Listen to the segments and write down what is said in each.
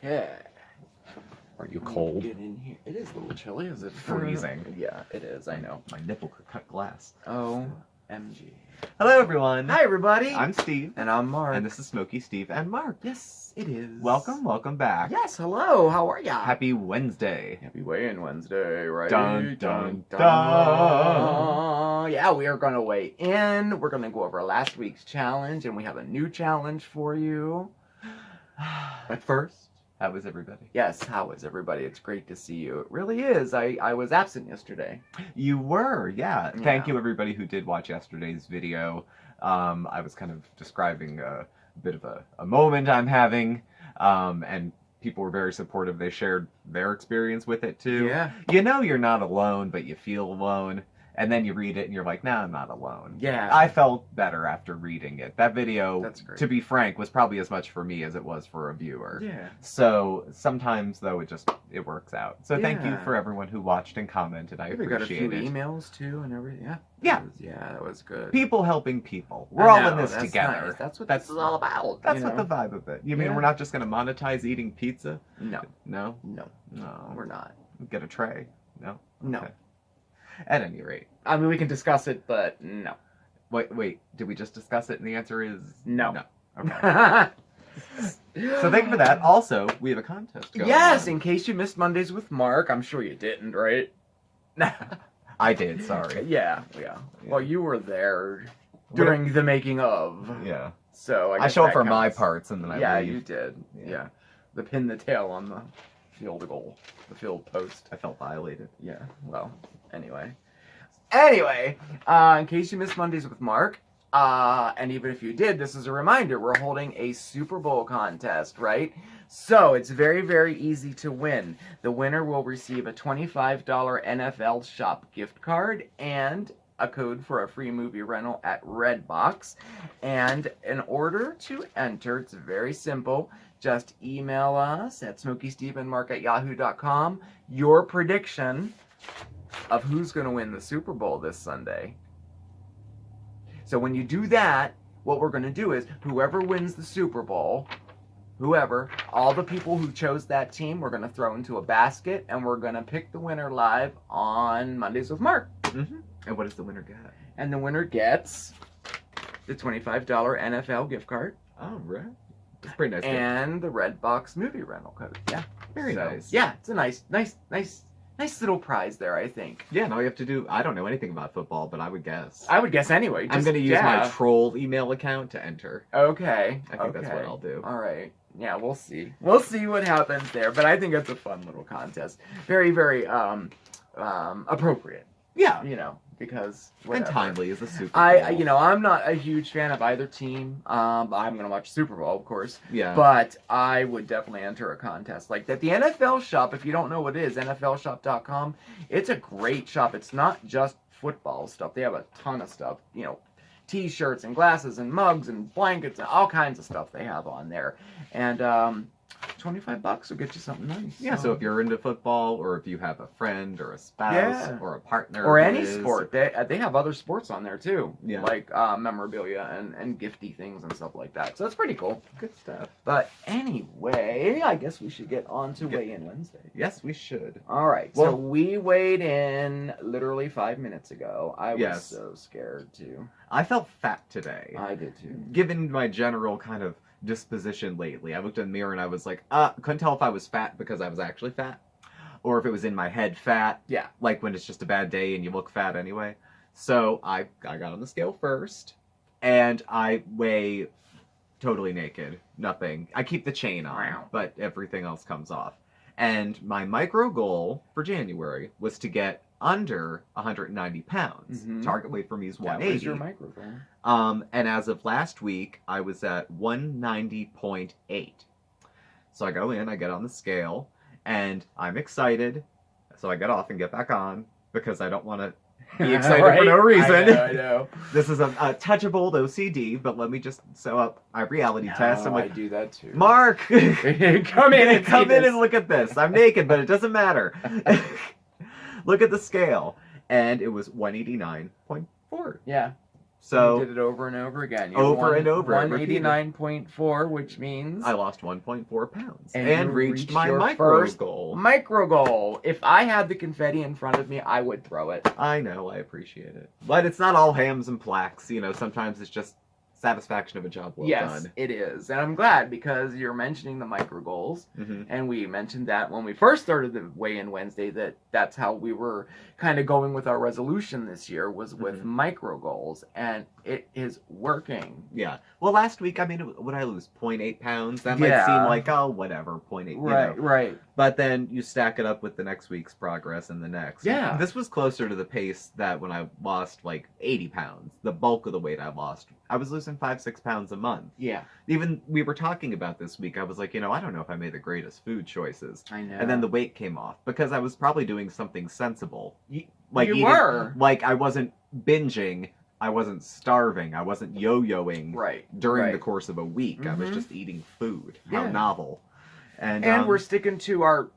Okay. Are you cold? Get in here. It is a little chilly, is it? Freezing. Yeah, it is. I know. My nipple could cut glass. OMG. Hello, everyone. Hi, everybody. I'm Steve. And I'm Mark. And this is Smokey, Steve, and Mark. Yes, it is. Welcome back. Yes, hello. How are ya? Happy Wednesday. Happy weigh-in Wednesday, right? Dun, dun, dun. Yeah, we are going to weigh in. We're going to go over last week's challenge, and we have a new challenge for you. But first, how was everybody? yes, how is everybody? It's great to see you. It really is. I was absent yesterday. You were, yeah. Thank Yeah. you, everybody who did watch yesterday's video. I was kind of describing a bit of a moment I'm having, and people were very supportive. They shared their experience with it, too. Yeah. You know you're not alone, but you feel alone. And then you read it and you're like, nah, I'm not alone. Yeah. I felt better after reading it. That video, That's great. to be frank, was probably as much for me as it was for a viewer. Yeah. So sometimes, though, it works out. So thank you Yeah. for everyone who watched and commented. I We got a few appreciate it. emails, too, and everything. Yeah. Yeah. That was good. People helping people. We're all in know, this that's together. nice. That's what this is all about. That's you what know? the vibe of it. You mean Yeah. we're not just going to monetize eating pizza? No. No? No. No. We're not. Get a tray? No? No. Okay. At any rate. I mean, we can discuss it, but no. Wait, did we just discuss it? And the answer is No. No. Okay. So thank you for that. Also, we have a contest going Yes, on. in case you missed Mondays with Mark, I'm sure you didn't, right? I did, sorry. Yeah. Well, you were there during the making of. Yeah. So I I guess show up that for my counts. parts and then I Yeah, leave. you did. Yeah. Yeah. The pin the tail on the field goal, the field post. I felt violated. Yeah. Well, anyway, in case you missed Mondays with Mark, and even if you did, this is a reminder: we're holding a Super Bowl contest, right? So it's very, very easy to win. The winner will receive a $25 NFL Shop gift card and a code for a free movie rental at Redbox. And in order to enter, it's very simple. Just email us at SmokeySteveAndMarc@yahoo.com your prediction of who's going to win the Super Bowl this Sunday. So when you do that, what we're going to do is whoever wins the Super Bowl, all the people who chose that team, we're going to throw into a basket, and we're going to pick the winner live on Mondays with Mark. Mm-hmm. And what does the winner get? And the winner gets the $25 NFL gift card. Oh, right. That's pretty nice. And the Redbox movie rental code. Yeah. Very nice. Yeah, it's a nice little prize there, I think. Yeah, and all you have to do, I don't know anything about football, but I would guess. I would guess anyway. I'm going to use my troll email account to enter. Okay. I think that's what I'll do. All right. Yeah, we'll see. We'll see what happens there, but I think it's a fun little contest. Very, very appropriate. Yeah. Because And timely is a Super Bowl. I'm not a huge fan of either team. I'm gonna watch Super Bowl, of course. Yeah. But I would definitely enter a contest like that. The NFL Shop, if you don't know what it is, NFLshop.com. It's a great shop. It's not just football stuff. They have a ton of stuff. T-shirts and glasses and mugs and blankets and all kinds of stuff they have on there. And $25 will get you something nice. Yeah, so if you're into football, or if you have a friend or a spouse Yeah. or a partner, or who any is- sport, they have other sports on there too. Yeah. Like memorabilia and gifty things and stuff like that. So it's pretty cool. Good stuff. But anyway, I guess we should get on to Weigh In Wednesday. Yes, we should. All right. So Well- we weighed in literally 5 minutes ago. I was Yes. so scared too. I felt fat today. I did too. Given my general kind of disposition lately, I looked in the mirror and I was like, couldn't tell if I was fat because I was actually fat, or if it was in my head fat. Yeah. Like when it's just a bad day and you look fat anyway. So I got on the scale first, and I weigh totally naked. Nothing. I keep the chain on, Wow. but everything else comes off. And my micro goal for January was to get under 190 pounds. Mhm. Target weight for me is That 180. was your microphone. And as of last week, I was at 190.8. So I go in, I get on the scale, and I'm excited. So I get off and get back on because I don't want to be excited for no reason. I know. This is a touch of old OCD, but let me just sew up my reality test. I'm I like, do that too. Mark, come in and come see in this. and look at this. I'm naked, but it doesn't matter. Look at the scale. And it was 189.4. Yeah. So you did it over and over again. You over won and over. 189.4, which means I lost 1.4 pounds and and you reached my your micro first goal. Micro goal. If I had the confetti in front of me, I would throw it. I know, I appreciate it. But it's not all hams and plaques, you know, sometimes it's just satisfaction of a job well Yes, done. it is. And I'm glad because you're mentioning the micro goals. Mm-hmm. And we mentioned that when we first started the Weigh-In Wednesday, that's how we were kind of going with our resolution this year was with micro goals. And it is working. Yeah. Well, last week, I mean, would I lose 0.8 pounds? That might Yeah. seem like, oh, whatever, 0.8. Right, you know. right. But then you stack it up with the next week's progress and the next. Yeah. This was closer to the pace that when I lost like 80 pounds, the bulk of the weight I lost, I was losing 5-6 pounds a month. Yeah. Even we were talking about this week, I was like, you know, I don't know if I made the greatest food choices. I know. And then the weight came off because I was probably doing something sensible. Like you were. Like I wasn't binging. I wasn't starving. I wasn't yo-yoing during the course of a week. Mm-hmm. I was just eating food. How Yeah. novel. And we're sticking to our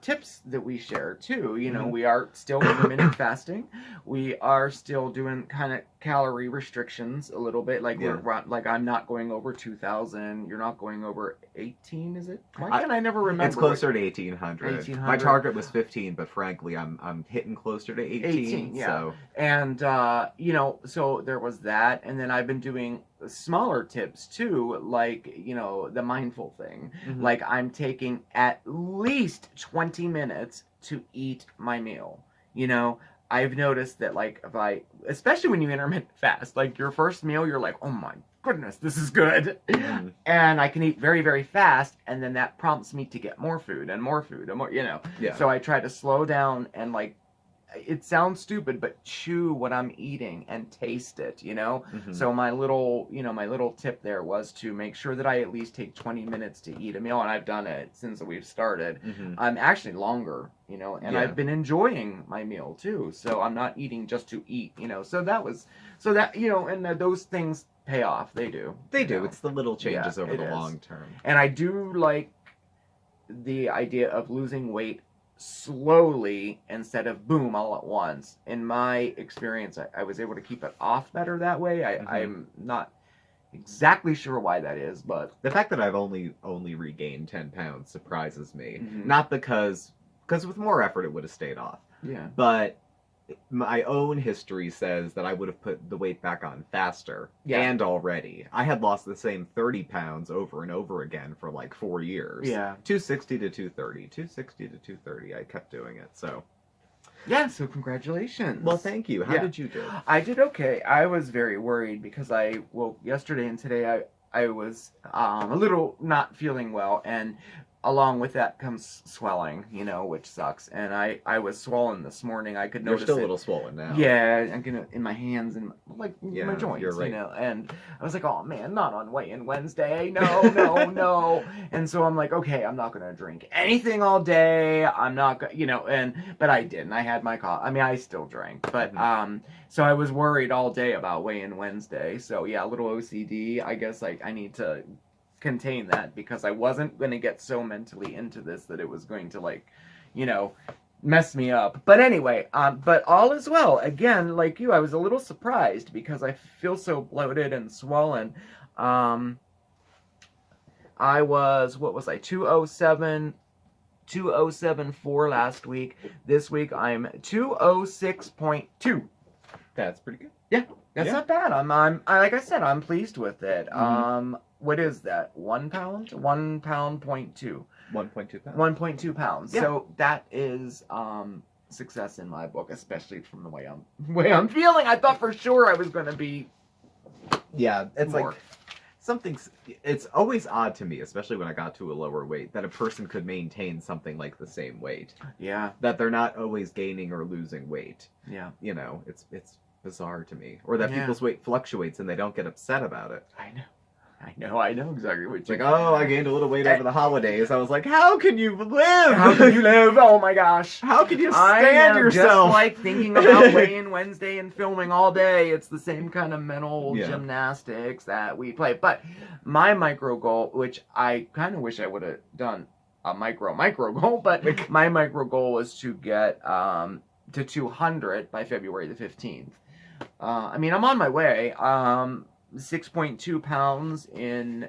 tips that we share too. You know, we are still intermittent fasting. We are still doing kind of calorie restrictions a little bit. Like we're like I'm not going over 2,000. You're not going over 18. Is it? Why can I never remember? It's closer to 1,800. 1,800. My target was 15, but frankly, I'm hitting closer to 18. 18, yeah. So. And you know, so there was that, and then I've been doing smaller tips too, like, you know, the mindful thing. Like I'm taking at least 20 minutes to eat my meal. You know, I've noticed that, like, if I, especially when you intermittent fast, like your first meal, you're like, oh my goodness, this is good. And I can eat very, very fast, and then that prompts me to get more food and more food and more, you know. Yeah. So I try to slow down and, like, it sounds stupid, but chew what I'm eating and taste it, you know? So my little tip there was to make sure that I at least take 20 minutes to eat a meal, and I've done it since we've started. I'm actually longer, you know, and I've been enjoying my meal too. So I'm not eating just to eat, you know. So that, you know, and those things pay off. They do. They do. Know? It's the little changes over the long term. And I do like the idea of losing weight slowly instead of boom all at once. In my experience, I was able to keep it off better that way. I'm not exactly sure why that is, but the fact that I've only regained 10 pounds surprises me. Not because with more effort it would have stayed off. Yeah. But my own history says that I would have put the weight back on faster and already. I had lost the same 30 pounds over and over again for like 4 years. Yeah. 260 to 230. 260 to 230. I kept doing it, so. Yeah, so congratulations. Well, thank you. How did you do? I did okay. I was very worried because yesterday and today I was a little not feeling well, and along with that comes swelling, you know, which sucks. And I was swollen this morning. I could notice You're still a little swollen now. Yeah, I'm gonna in my hands and like my joints, you're right. you know. And I was like, oh man, not on Weigh-In Wednesday. No. And so I'm like, okay, I'm not gonna drink anything all day. I'm not gonna, you know. But I didn't. I had my coffee. I mean, I still drank, but so I was worried all day about Weigh-In Wednesday. So yeah, a little OCD. I guess I need to contain that because I wasn't going to get so mentally into this that it was going to, like, you know, mess me up. But anyway, but all is well. Again, like you, I was a little surprised because I feel so bloated and swollen. I was, 207.4 last week. This week I'm 206.2. That's pretty good. Yeah, that's not bad. Like I said, I'm pleased with it. What is that? 1 pound? 1 pound, 0.2. 1.2 pounds. 1.2 pounds. Yeah. So that is success in my book, especially from the way I'm feeling. I thought for sure I was going to be. Yeah, it's more. like something's. It's always odd to me, especially when I got to a lower weight, that a person could maintain something like the same weight. Yeah. That they're not always gaining or losing weight. Yeah. You know, it's bizarre to me, or that people's weight fluctuates and they don't get upset about it. I know exactly what It's like, oh, I gained a little weight over the holidays. I was like, how can you live? How can you live? Oh my gosh. How can you stand yourself? Just like thinking about Weigh-In Wednesday and filming all day. It's the same kind of mental gymnastics that we play. But my micro goal, which I kind of wish I would have done a micro goal, but my micro goal was to get to 200 by February the 15th. I mean, I'm on my way. 6.2 pounds in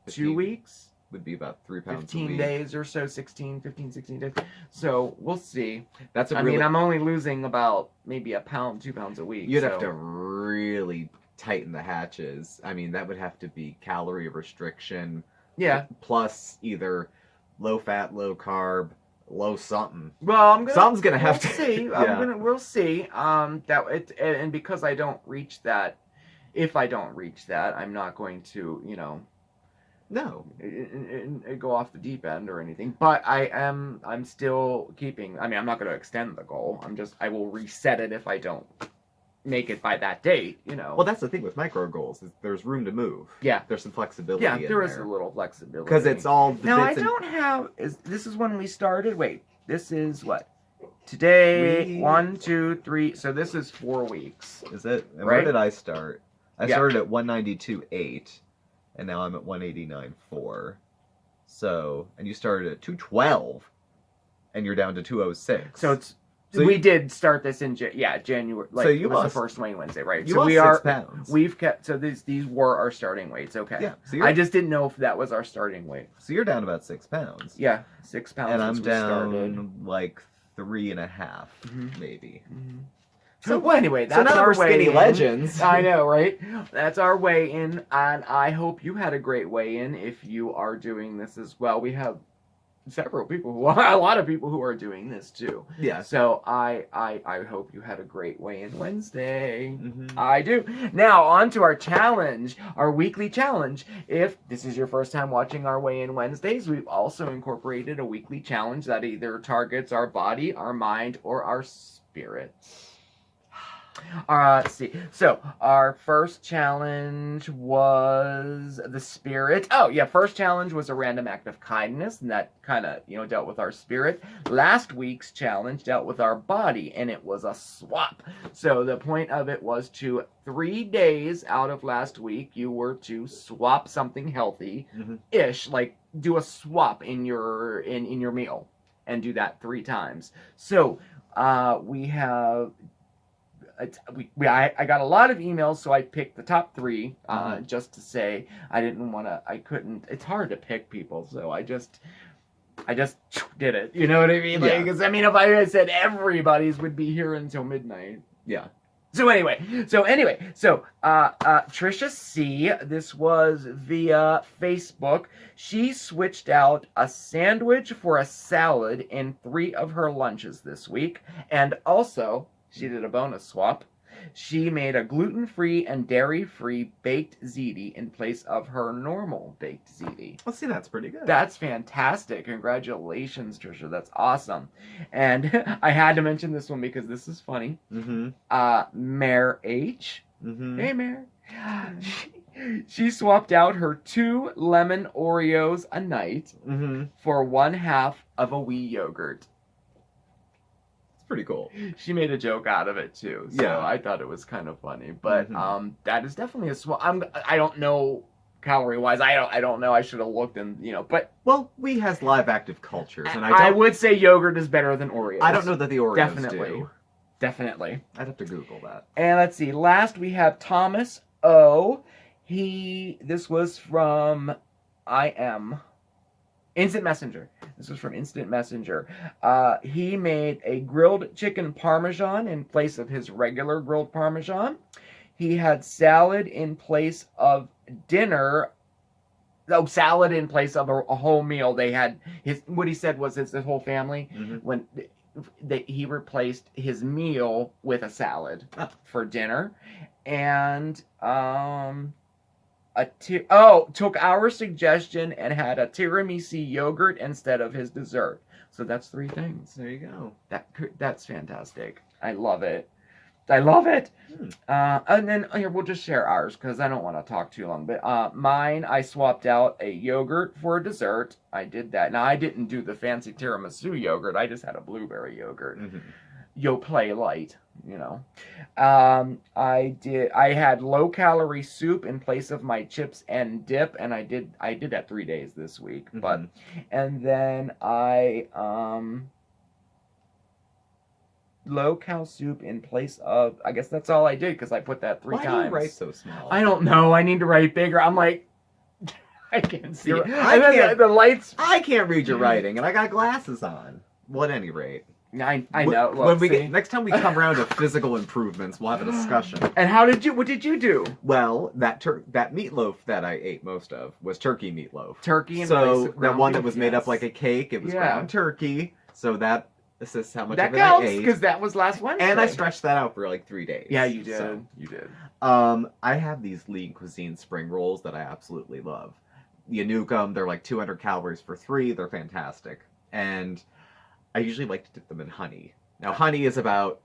2 weeks. Would be about 3 pounds 15 a week. days or so, 16 days. So we'll see. That's a I really, mean, I'm only losing about maybe a pound, 2 pounds a week. you'd so. have to really tighten the hatches. I mean, that would have to be calorie restriction. Yeah. Plus either low fat, low carb, low something. Well, Something's gonna have to see. Yeah. We'll see. And because I don't reach that, if I don't reach that, I'm not going to, No. go off the deep end or anything. But I'm still keeping. I mean, I'm not going to extend the goal. I will reset it if I don't make it by that date. Well, that's the thing with micro goals is there's room to move. Yeah. There's some flexibility. Yeah, in there is there. a little flexibility Because it's all the now. I bits and- don't have. This is when we started? Wait, this is what? Today, 1, 2, 3. So this is 4 weeks. Is it? And Right? where did I start? I Yeah. started at 192.8, and now I'm at 189.4. So, and you started at 212, and you're down to 206. So it's. So we you- did start this in January. Like, So you was lost- the first Wayne Wednesday, right? You so lost we 6 are. pounds. We've kept. So these were our starting weights. Okay. Yeah. So I just didn't know if that was our starting weight. you're down about 6 pounds. Yeah, 6 pounds. And I'm since we started. down like 3.5, Mhm. maybe. Mhm. So- well, anyway, that's So now that our we're skinny weigh-in. legends. I know, right? That's our weigh-in, and I hope you had a great weigh-in if you are doing this as well. We have several people a lot of people who are doing this too. Yeah. So I hope you had a great weigh-in Wednesday. Mhm. I do. Now, on to our challenge, our weekly challenge. If this is your first time watching our Weigh-In Wednesdays, we've also incorporated a weekly challenge that either targets our body, our mind, or our spirit. Let's see. So, our first challenge was the spirit. Oh, yeah, first challenge was a random act of kindness, and that kind of, dealt with our spirit. Last week's challenge dealt with our body, and it was a swap. So, the point of it was to 3 days out of last week, you were to swap something healthy-ish, like do a swap in your meal, and do that 3 times. So, we have... I got a lot of emails, so I picked the top 3 just to say I couldn't. It's hard to pick people, so I just did it. You know what I mean? Yeah. Like, 'cause, I mean, if I had said everybody's would be here until midnight. Yeah. So Trisha C, this was via Facebook. She switched out a sandwich for a salad in 3 of her lunches this week, and also she did a bonus swap. She made a gluten-free and dairy-free baked ziti in place of her normal baked ziti. Well, see, that's pretty good. That's fantastic. Congratulations, Trisha. That's awesome. And I had to mention this one because this is funny. Mm-hmm. Mare H. Mm-hmm. Hey, Mare. She swapped out her 2 lemon Oreos a night Mm-hmm. for 1/2 of a wee yogurt. Pretty cool. She made a joke out of it too, so Yeah. I thought it was kind of funny. But Mhm. that is definitely a swap. I don't know calorie wise. I don't know. I should have looked and but Well, we has live active cultures, and I I don't. would say yogurt is better than Oreos. I don't know that the Oreos Definitely. do. Definitely. I'd have to Google that. And let's see. Last we have Thomas O. This was from Instant Messenger. This was from Instant Messenger. He made a grilled chicken parmesan in place of his regular grilled parmesan. He had salad in place of dinner. Oh, salad in place of a whole meal. They had what he said was his whole family Mm-hmm. when he replaced his meal with a salad for dinner, and took our suggestion and had a tiramisu yogurt instead of his dessert. So that's 3 things. There you go. That's fantastic. I love it. I love it. And then here we'll just share ours because I don't want to talk too long. But mine, I swapped out a yogurt for a dessert. I did that. Now I didn't do the fancy tiramisu yogurt. I just had a blueberry yogurt. Mm-hmm. Yoplait light, I had low calorie soup in place of my chips and dip, and I did that 3 days this week. Mhm. And then I low-cal soup in place of... I guess that's all I did, because I put that 3 Why times. do you write so small? I don't know. I need to write bigger. I'm like... I can't see it. I And then can't- the lights... I can't read your writing, and I got glasses on. Well, at any rate. I know. Look, When we see? get, next time we come around to physical improvements, we'll have a discussion. And what did you do? Well, that meatloaf that I ate most of was turkey meatloaf. Turkey and So place of that one that beef, was made yes. up like a cake, it was Yeah. ground turkey. So that assists how much That of it counts, I ate. because that was last Wednesday. And I stretched that out for like 3 days. Yeah, you did. So, You did. I have these Lean Cuisine spring rolls that I absolutely love. You nuke them, they're like 200 calories for 3, they're fantastic. And I usually like to dip them in honey. Now, honey is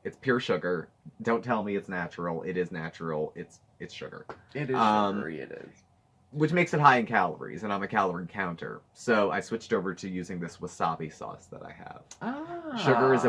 it's pure sugar. Don't tell me it's natural. It is natural. It's sugar. It is sugary, it is. Which makes it high in calories, and I'm a calorie counter. So I switched over to using this wasabi sauce that I have. Ah. Sugar is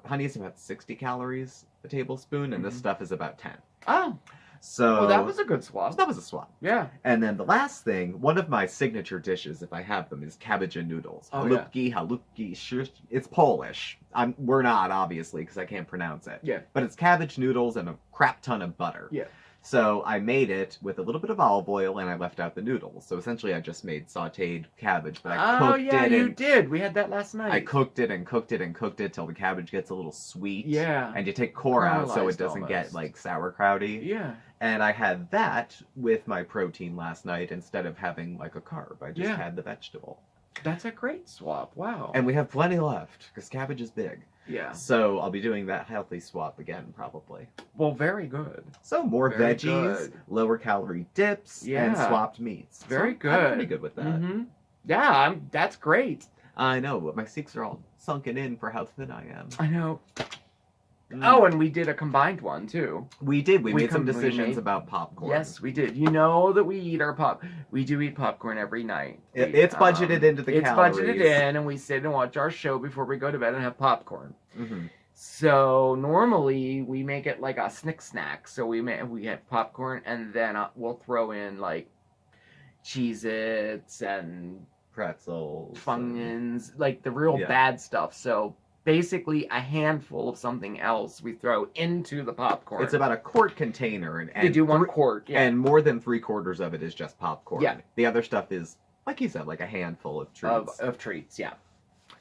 honey is about 60 calories a tablespoon, and this stuff is about 10. Oh. So Well, that was a good swap. That was a swap. Yeah. And then the last thing, one of my signature dishes, if I have them, is cabbage and noodles. Oh, yeah. Halupki, it's Polish. We're not, obviously, because I can't pronounce it. Yeah. But it's cabbage noodles and a crap ton of butter. Yeah. So I made it with a little bit of olive oil, and I left out the noodles. So essentially, I just made sautéed cabbage, but I cooked it. Oh, yeah, you did. We had that last night. I cooked it and cooked it and cooked it till the cabbage gets a little sweet. Yeah. And you take core out so it Caramelized doesn't get, almost. like, sauerkrauty. Yeah. And I had that with my protein last night instead of having like a carb. I just had the vegetable. That's a great swap. Wow. And we have plenty left because cabbage is big. Yeah. So I'll be doing that healthy swap again probably. Well, very good. So more Very veggies, good. lower calorie dips, and Yeah. swapped meats. Very So good. I'm pretty good with that. Mm-hmm. Yeah, that's great. I know, but my cheeks are all sunken in for how thin I am. I know. Mm. Oh, and we did a combined one too. We did. We made some we decisions made- about popcorn. Yes, we did. You know that we eat we do eat popcorn every night. It's budgeted into the calories. It's budgeted in, and we sit and watch our show before we go to bed and have popcorn. Mm-hmm. So normally we make it like a snack. So we have popcorn, and then we'll throw in like Cheez-Its and Pretzels. Funyuns, like the real Yeah. bad stuff. So basically a handful of something else we throw into the popcorn. It's about a quart container, and They do 1 quart, yeah. and more than 3/4 of it is just popcorn. Yeah. The other stuff is, like you said, like a handful of treats. of treats, yeah.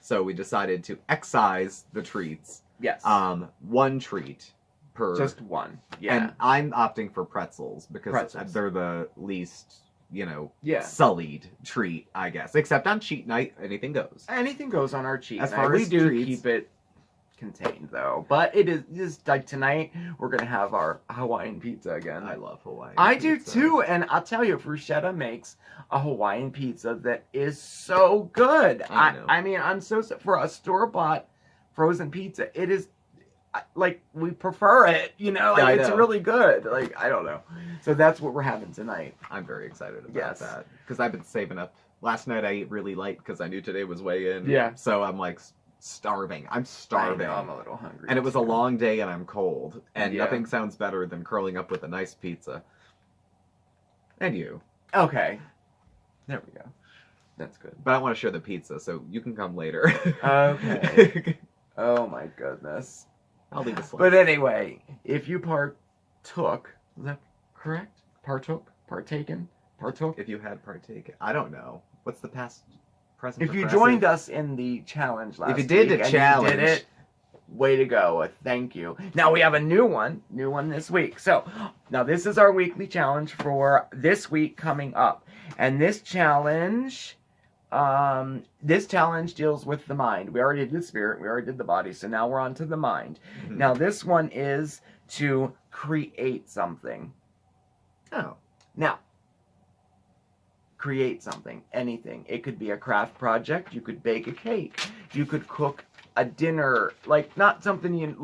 So we decided to excise the treats. Yes. 1 treat per. Just 1. Yeah. And I'm opting for pretzels because Pretzels. they're the least, Yeah. sullied treat, I guess. Except on cheat night, anything goes. Anything goes on our cheat As night. far We as do treats- keep it contained though. But it is just like tonight we're gonna have our Hawaiian pizza again. I love Hawaii. I do too, and I'll tell you, Fruschetta makes a Hawaiian pizza that is so good. I know. I mean, I'm so for a store-bought frozen pizza, it is like we prefer it. I It's know. really good. Like I don't know. So that's what we're having tonight. I'm very excited about Yes. that because I've been saving up. Last night I ate really light because I knew today was weigh-in. Yeah. So I'm like starving. I'm starving. I know, I'm a little hungry. And it was a too. long day and I'm cold. And Yeah. nothing sounds better than curling up with a nice pizza. And you. Okay. There we go. That's good. But I want to share the pizza, so you can come later. Okay. Oh my goodness. I'll leave the slide. But anyway, if you partook, is that correct? Partaken? Partook? If you had partaken. I don't know. What's the past present If you progressive? joined us in the challenge last If you did week the and challenge. you did it, way to go. Thank you. Now we have a new one this week. So now this is our weekly challenge for this week coming up. And this challenge deals with the mind. We already did the spirit, we already did the body, so now we're on to the mind. Mhm. Now this one is to create something. Oh. Now, create something, anything. It could be a craft project, you could bake a cake, you could cook a dinner, like not something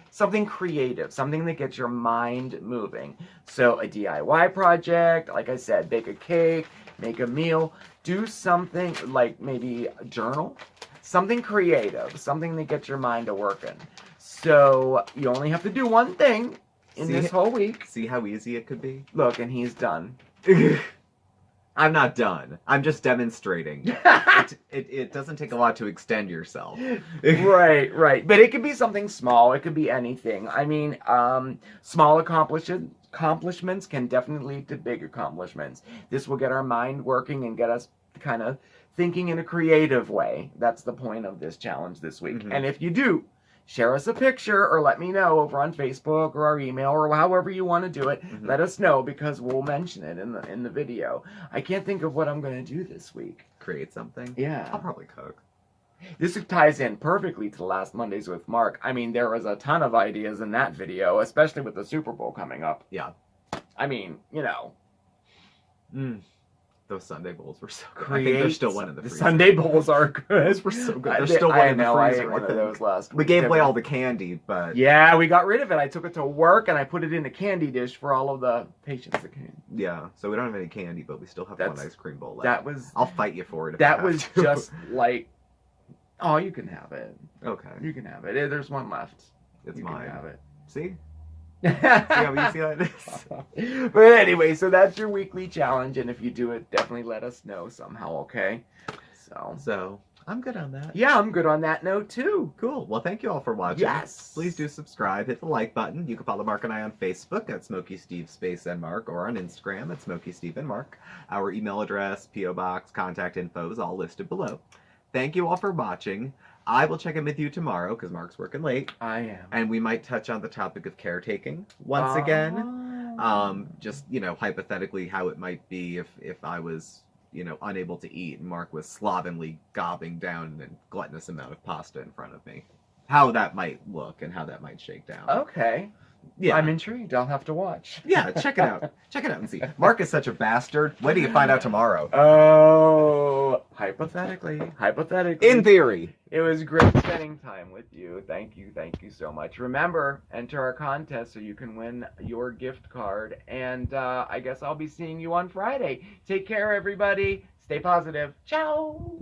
something creative, something that gets your mind moving. So a DIY project, like I said, bake a cake, make a meal, do something like maybe a journal, something creative, something that gets your mind a working. So you only have to do one thing in See- this whole week. See how easy it could be? Look, and he's done. I'm not done. I'm just demonstrating. It doesn't take a lot to extend yourself. Right. But it could be something small. It could be anything. I mean, small accomplishments can definitely lead to big accomplishments. This will get our mind working and get us kind of thinking in a creative way. That's the point of this challenge this week. Mhm. And if you do, share us a picture or let me know over on Facebook or our email or however you want to do it. Mhm. Let us know because we'll mention it in the video. I can't think of what I'm going to do this week. Create something. Yeah. I'll probably cook. This ties in perfectly to last Mondays with Mark. I mean, there was a ton of ideas in that video, especially with the Super Bowl coming up. Yeah. I mean, you know. Those Sunday bowls were so good. I think they're still one in the The freezer. Sunday bowls are good. Those were so good. They're still one in the I freezer. ate one I of think. those last We week. gave away all the candy, but Yeah, we got rid of it. I took it to work and I put it in a candy dish for all of the patients that came. yeah. So we don't have any candy, but we still have one ice cream bowl left. That was I'll fight you for it. If that I was have to. just like, oh, you can have it. Okay. You can have it. There's one left. It's you mine. can have it. See? See how easy that is? But anyway, so that's your weekly challenge, and if you do it, definitely let us know somehow, okay? So I'm good on that. Yeah, I'm good on that note too. Cool. Well, thank you all for watching. Yes. Please do subscribe. Hit the like button. You can follow Mark and I on Facebook at SmokeySteveAndMarc or on Instagram at SmokeySteveAndMarc. Our email address, P.O. Box, contact info is all listed below. Thank you all for watching. I will check in with you tomorrow because Mark's working late. I am. And we might touch on the topic of caretaking once again. Just, hypothetically how it might be if I was, unable to eat and Mark was slovenly gobbing down a gluttonous amount of pasta in front of me. How that might look and how that might shake down. Okay. Yeah. I'm intrigued. I'll have to watch. Yeah, check it out. Check it out and see. Mark is such a bastard. When do you find out tomorrow? Oh, hypothetically. In theory. It was great spending time with you. Thank you so much. Remember, enter our contest so you can win your gift card. And I guess I'll be seeing you on Friday. Take care, everybody. Stay positive. Ciao.